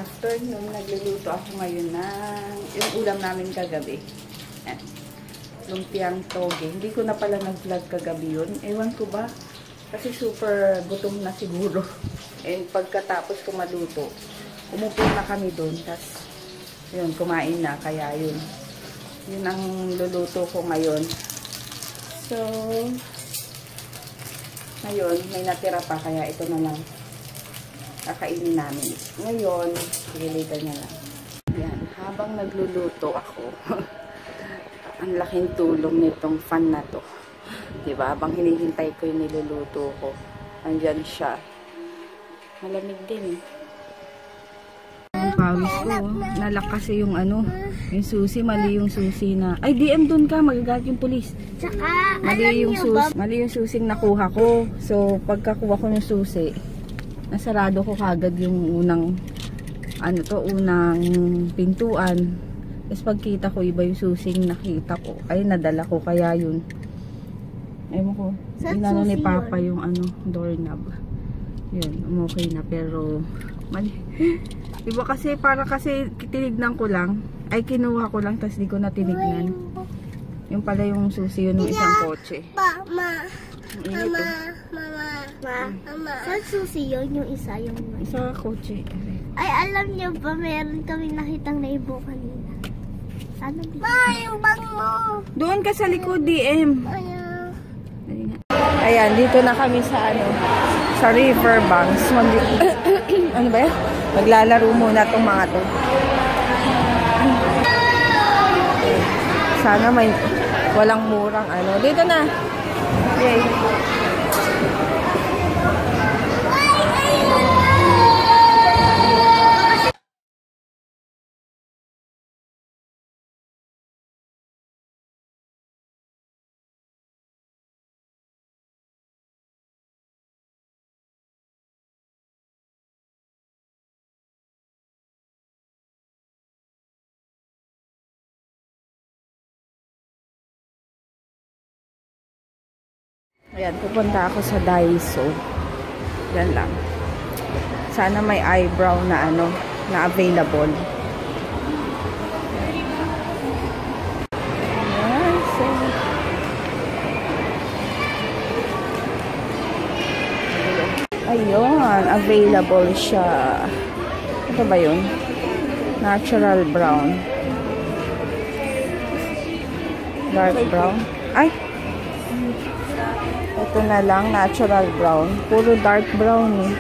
afternoon, nagluluto ako ngayon ng yung ulam namin kagabi. Lumpiang toge. Hindi ko na pala nag-vlog kagabi yun. Ewan ko ba? Kasi super gutom na siguro. And pagkatapos ko maluto, umupo na kami doon. Tapos, yun, kumain na. Kaya yun. Yun ang luluto ko ngayon. So, ngayon, may natira pa. Kaya ito na lang kakainin namin. Ngayon, later na lang. Yan, habang nagluluto ako, ang laking tulong nitong fan na to. Diba? Habang hinihintay ko yung niluluto ko, andyan siya. Malamig din eh. Ang pawis ko, nalak kasi yung ano, yung susi, mali yung susi na. Ay, DM dun ka, magagalit yung pulis. Tsaka, Mali yung susing nakuha ko. So, pagkakuha ko ng susi, nasarado ko kagad yung unang unang pintuan. Tapos pagkita ko, iba yung susing nakita ko. Ay, nadala ko, kaya yun. Ewan ko, inano ni Papa yung doorknob. Yun, okay na, pero mali. Diba kasi, para kasi tinignan ko lang, ay kinuha ko lang, tapos di ko na tinignan. Yung pala yung susi yun ng isang kotse. Mama. Saan susi yun? Yung isa, isa kotse. Ay, alam niyo ba, meron kami nakitang naibo kanina. Ano dito? Yung bag mo! Doon ka sa likod, DM. Ayan, dito na kami sa sa riverbanks. Ano ba yan? Maglalaro muna tong mga to. Sana may walang murang Dito na. Yay. Ayan, pupunta ako sa Daiso. Yan lang. Sana may eyebrow na na available. Ayan, so ayun, available siya. Ito ba yun? Natural brown. Dark brown. Ay! Ito na lang, natural brown. Puro dark brown eh.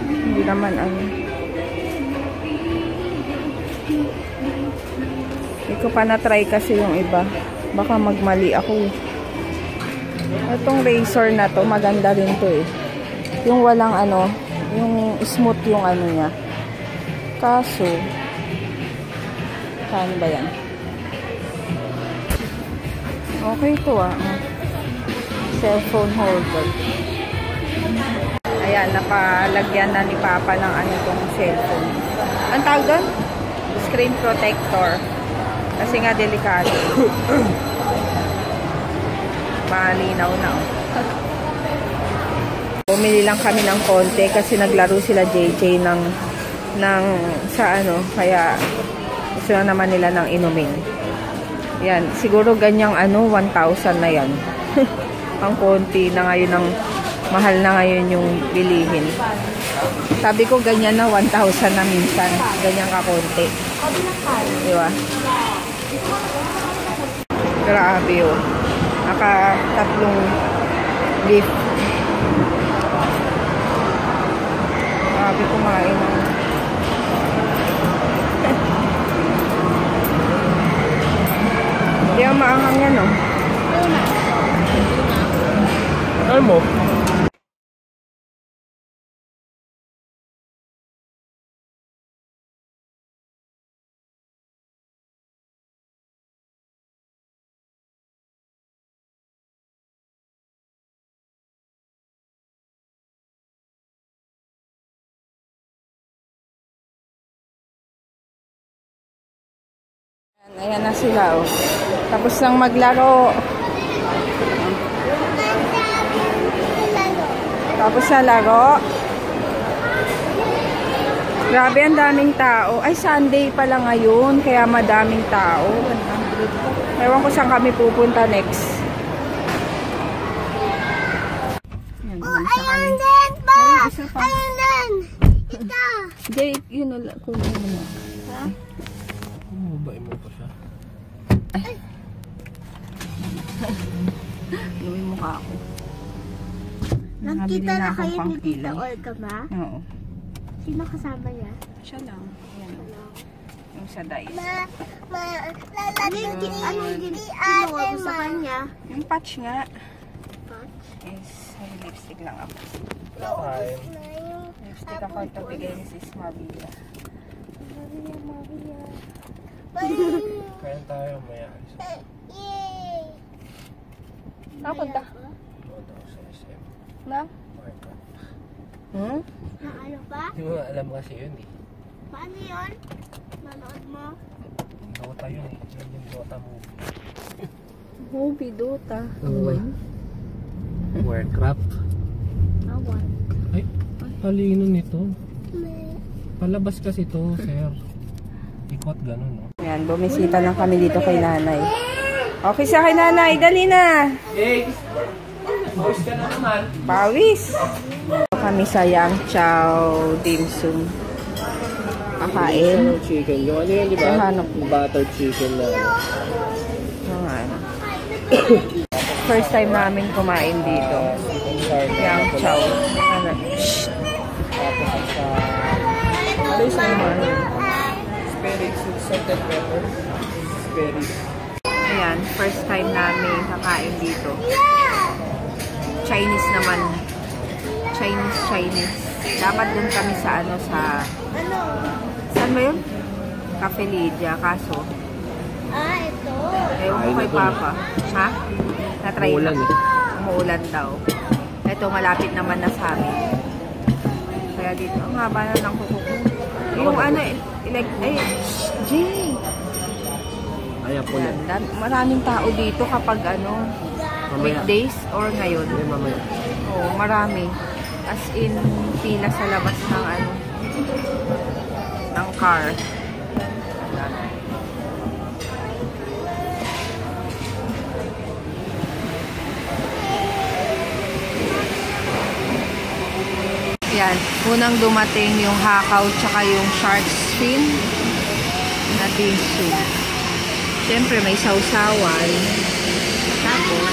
Hindi naman Hindi ko pa na-try kasi yung iba. Baka magmali ako. Itong razor na to, maganda rin to eh. Yung walang yung smooth yung niya. Kaso, saan ba yan? Okay to cellphone holder. Ayan, napalagyan na ni Papa ng itong cellphone. Ang tawag doon? Screen protector. Kasi nga delikado. Malinaw na. Bumili lang kami ng konti kasi naglaro sila JJ kaya gusto na naman nila ng inumin. Yan, siguro ganyang 1,000 na yan. Ang konti na ngayon, mahal na ngayon yung bilihin. Sabi ko ganyan na 1,000 na minsan. Ganyan ka konti. Diba? Grabe yun. Naka-3 leaf. Grabe kumain. Hindi ang maanghang yan, no? Ano mo? Ayan na sila, oh. Tapos nang maglaro. Tapos na laro. Grabe, ang daming tao. Ay, Sunday pala ngayon, kaya madaming tao. Ewan ko saan kami pupunta next. Ayan, Ayun din pa! Ayun din! Ito! Jake, yun na kung ano na. Ha? Mabay mo pa siya. Ay. Luwi mukha ako. Nakita na kayo akong ni Tita pangkilay. Olga ba? Oo. Sino kasama niya? Siya lang. Yan. Yung sa dice. Anong ginawa mo sa kanya? Yung patch nga. Patch? Is, may lipstick lang ako. Kain. Lipstick ako ito bigay ni Sis Mavilla. Kain tayo maya. Napunta. Load ako sa SM. Na? Market. Hmm? Na ano ba? Hindi mo alam kasi yun eh. Paano yun? Manood mo? Dota yun eh. Yun yung Dota movie. Movie Dota. Warcraft. Awan. Ay, palino nito. Palabas kasi to, sir. Ikot ganun, no? Yan, bumisita lang kami dito kay nanay. Okay sa kay nanay, dali na! Hey! Pause ka na naman. Pawis! Kami sa Yang Chow Dim Sum. Kakain. Chicken. Yung ano yun, di ba? Hanap. Butter chicken na. Yung ano. First time namin kumain dito. Yang Chow. Ano? Shhh! Tapos sa... Ano yung sa'yo mo? Speric, salt and pepper. Speric. Ayan, first time namin kakain dito. Chinese naman. Chinese. Dapat dun kami sa ano, sa... Saan ba yun? Cafe Lydia, kaso. Ito. Ewan ko kay Papa. Ha? Na-try na. Umuulan eh. Umuulan daw. Ito, malapit naman na sa amin. Kaya dito, ang haba na ng kuko ko. Yung ano, ay, Jay! Ayan po yan. Maraming tao dito kapag ano, weekdays or ngayon. Hindi, mamaya. Oo, marami. As in, pila sa labas ng ano, ng car. Yan, unang dumating yung hakaw tsaka yung shark fin na dim sum. Siyempre may sausawan. Tapos,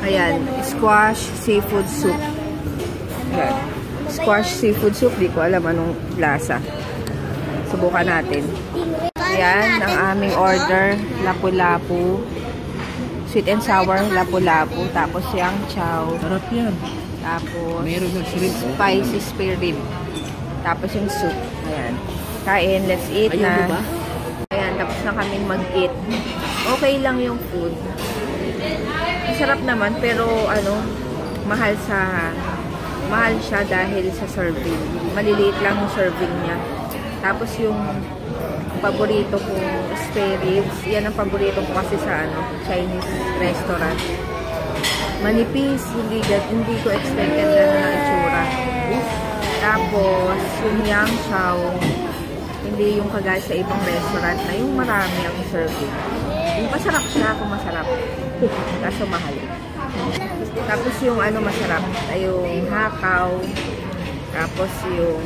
ayan, squash seafood soup. Ayan. Squash seafood soup, di ko alam anong lasa. Subukan natin. Ayan, ang aming order, lapu-lapu. Sweet and sour, lapu-lapu. Tapos yang chow. Sarap yan. Tapos, Meron ng shrimp. spicy spare rib. Tapos yung soup. Ayan. Kain, let's eat na. Ba? Ayan, tapos na kaming mag-eat. Okay lang yung food. Masarap naman, pero ano, mahal siya dahil sa serving. Maliliit lang yung serving niya. Tapos yung paborito kong spare ribs, yan ang paborito ko kasi sa ano, Chinese restaurant. Manipis, hindi ko expected na itsura. Tapos, yung yang chow, hindi yung kagaya sa ibang restaurant na yung marami ang serving. Yung masarap siya kung masarap. Kaso mahal. Tapos yung ano masarap ay yung hakaw. Tapos yung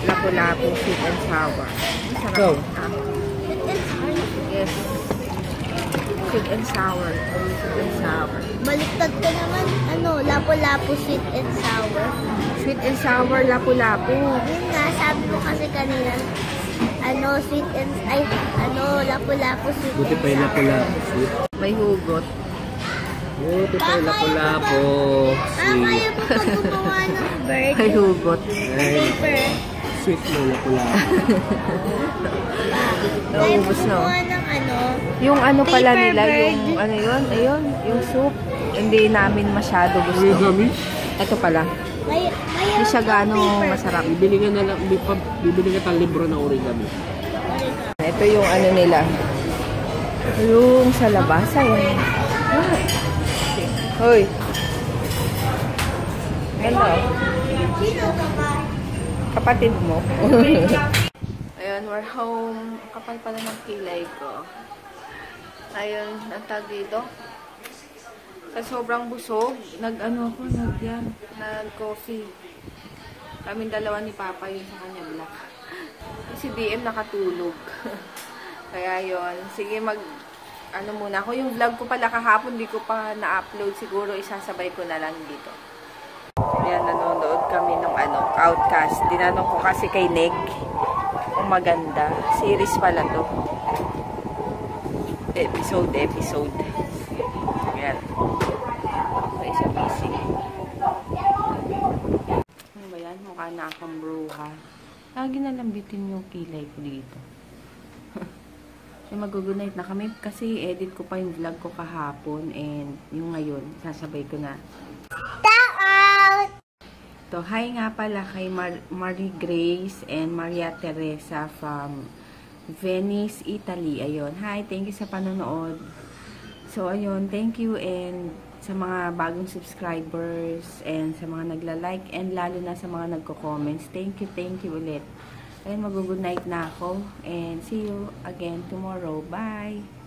lapu-lapu, sweet and sour. Masarap. Yes. Sweet and sour. Sweet and sour. Baliktad ka naman, lapu-lapu, sweet and sour. Sweet and sour, lapu-lapu. Yun nga, sabi mo kasi kanina, sweet and, lapu-lapu, sweet Buti and pa yung sour. lapu-lapu. Sweet. May hugot. Buti pa yung lapu-lapu. Kaya mo pag gumawa ng bird, May hugot. paper. Sweet mo lapu-lapu. Kaya mo Naubos na. gumawa ng Yung ano pala Paper nila, bird. yung ano yun, ayun, yung soup. Hindi namin masyado gusto. Origami? Ito pala. Hindi siya gano'ng masarap. Bibili ka na lang, bibili ka ng libro na origami. Ito yung ano nila. Yung sa labas. Ayan. Hoy. Ganda. Kapatid mo. Ayun, we're home. Kapal pala ng kilay ko. Ayun, ang tag dito. Sa sobrang busog, nag-coffee. Kaming dalawa ni Papa yun sa kanya black. Si DM nakatulog. Kaya yun, sige muna ako. Yung vlog ko pala kahapon, di ko pa na-upload. Siguro isasabay ko na lang dito. Ayan, nanonood kami ng Outcast. Dinanong ko kasi kay Neg kung maganda. Series pala to. Episode. Ayan. Okay, siya busy. Ano ba yan? Mukha na akong bruha. Lagi nalambitin yung kilay ko dito. So, mag-good night na kami kasi edit ko pa yung vlog ko kahapon and yung ngayon, sasabay ko na. So, hi nga pala kay Marie Grace and Maria Teresa from Venice, Italy. Ayun. Hi, thank you sa panonood. So, ayun, thank you and sa mga bagong subscribers and sa mga nagla-like and lalo na sa mga nagko-comments. Thank you ulit. Ayun, mag-good night na ako and see you again tomorrow. Bye!